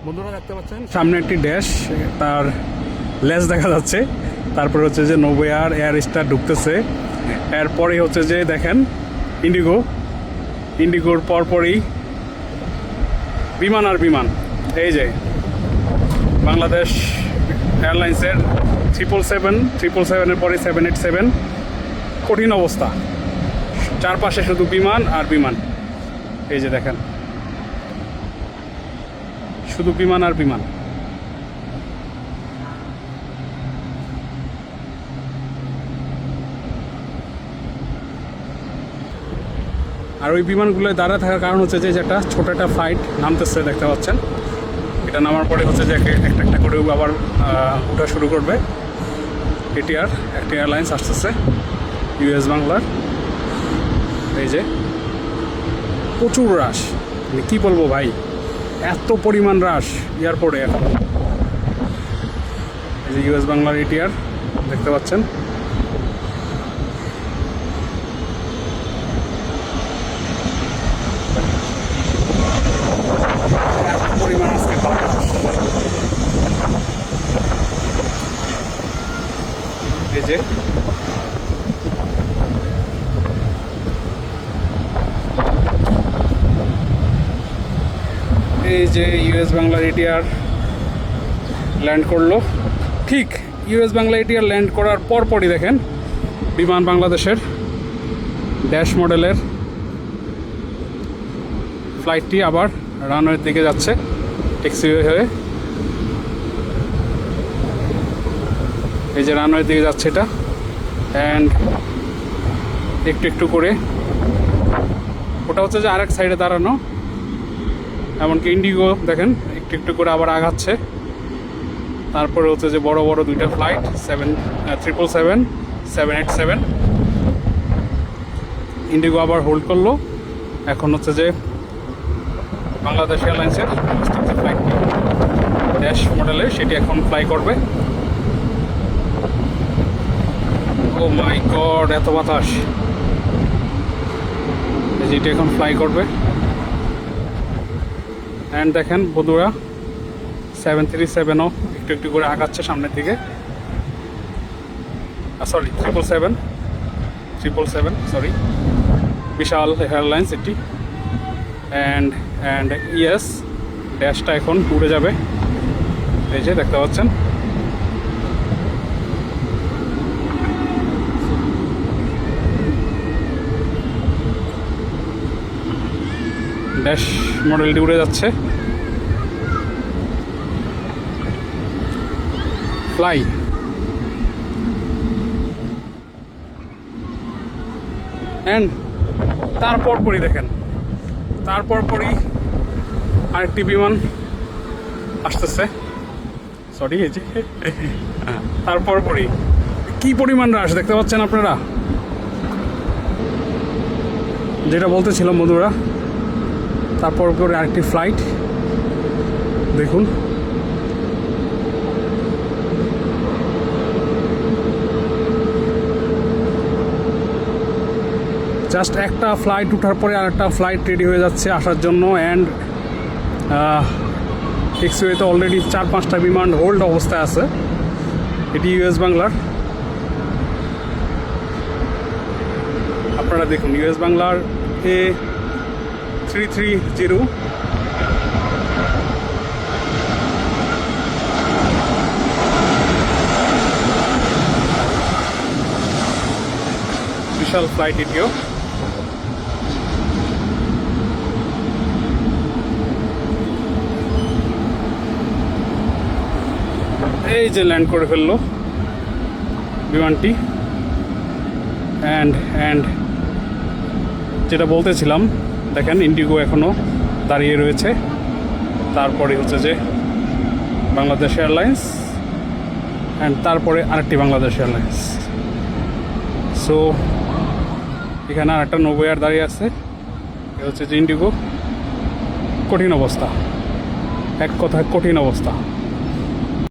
বন্ধুরা দেখতে পাচ্ছেন সামনে একটি ড্যাশ, তার লেজ দেখা যাচ্ছে। তারপরে হচ্ছে যে নোভেয়ার এয়ার স্টার ঢুকতেছে। এরপরে হচ্ছে যে দেখেন ইন্ডিগোর পরপরই বিমান আর বিমান। এই যে বাংলাদেশ এয়ারলাইন্সের 777-777-এর পরে 787। কঠিন অবস্থা, চারপাশে শুধু বিমান আর বিমান। এই যে দেখেন শুধু বিমান আর বিমান। আর ওই বিমানগুলো দাঁড়ায় থাকার কারণ হচ্ছে যে একটা ছোট একটা ফ্লাইট নামতেছে, দেখতে পাচ্ছেন। এটা নামার পরে হচ্ছে যে একটা একটা করে আবার ওঠা শুরু করবে। এটিআর একটা এয়ারলাইন্স আসতেছে, ইউএস বাংলার। এই যে প্রচুর রাশ, মানে কী বলবো ভাই, এত পরিমাণ রাশ এয়ারপোর্টে এখন। এই যে ইউএস বাংলার এটিআর দেখতে পাচ্ছেন। পরিমাণ আজকে এই যে ইউএস বাংলা এটিআর ল্যান্ড করলো। ঠিক ইউএস বাংলা এটিআর ল্যান্ড করার পরপরই দেখেন বিমান বাংলাদেশের ড্যাশ মডেলের ফ্লাইটটি আবার রানওয়ের দিকে যাচ্ছে ট্যাক্সিওয়ে হয়ে। এই যে রানওয়ের দিকে যাচ্ছে এটা, অ্যান্ড একটু একটু করে ওটা হচ্ছে যে আরেক সাইডে দাঁড়ানো। এমনকি ইন্ডিগো দেখেন একটু একটু করে আবার আগাচ্ছে। তারপরে হচ্ছে যে বড় বড় দুইটা ফ্লাইট 777-787। ইন্ডিগো আবার হোল্ড করলো। এখন হচ্ছে যে বাংলাদেশ এয়ারলাইন্সের ফ্লাইট ড্যাশ মডেলের সেটি এখন ফ্লাই করবে। ও মাই গড, এত বাতাস! যেটি এখন ফ্লাই করবে। অ্যান্ড দেখেন বন্ধুরা 737ও একটু একটু করে আগাচ্ছে সামনের দিকে। সরি 777 সরি, বিশাল এয়ারলাইন্স এটি। অ্যান্ড ইয়েস, ড্যাশটা এখন উড়ে যাবে। এই যে দেখতে পাচ্ছেন ড্যাশ মডেলটি উড়ে যাচ্ছে। ফ্লাই অ্যান্ড তারপরই দেখেন আরেকটি বিমান আসতেছে। সরি, এই যে তারপরই কি পরিমাণ রাশ দেখতে পাচ্ছেন আপনারা। যেটা বলতেছিলাম বন্ধুরা, তারপর আরেকটি ফ্লাইট দেখুন। জাস্ট একটা ফ্লাইট উঠার পরে আরেকটা ফ্লাইট রেডি হয়ে যাচ্ছে আসার জন্য। অ্যান্ড ট্যাক্সিওয়েতে অলরেডি 4-5টা বিমান হোল্ড অবস্থায় আছে। এটি ইউএস বাংলার। আপনারা দেখুন ইউএস বাংলার A330 বিশাল ফ্লাইট এটিও। এই যে ল্যান্ড করে ফেললো বিমানটি। অ্যান্ড যেটা বলতেছিলাম দেখেন ইন্ডিগো এখনও দাঁড়িয়ে রয়েছে। তারপরে হচ্ছে যে বাংলাদেশ এয়ারলাইন্স, অ্যান্ড তারপরে আরেকটি বাংলাদেশ এয়ারলাইন্স। সো এখানে আরেকটা নোভেয়ার দাঁড়িয়ে আছে। এ হচ্ছে যে ইন্ডিগো। কঠিন অবস্থা, এক কথায় কঠিন অবস্থা।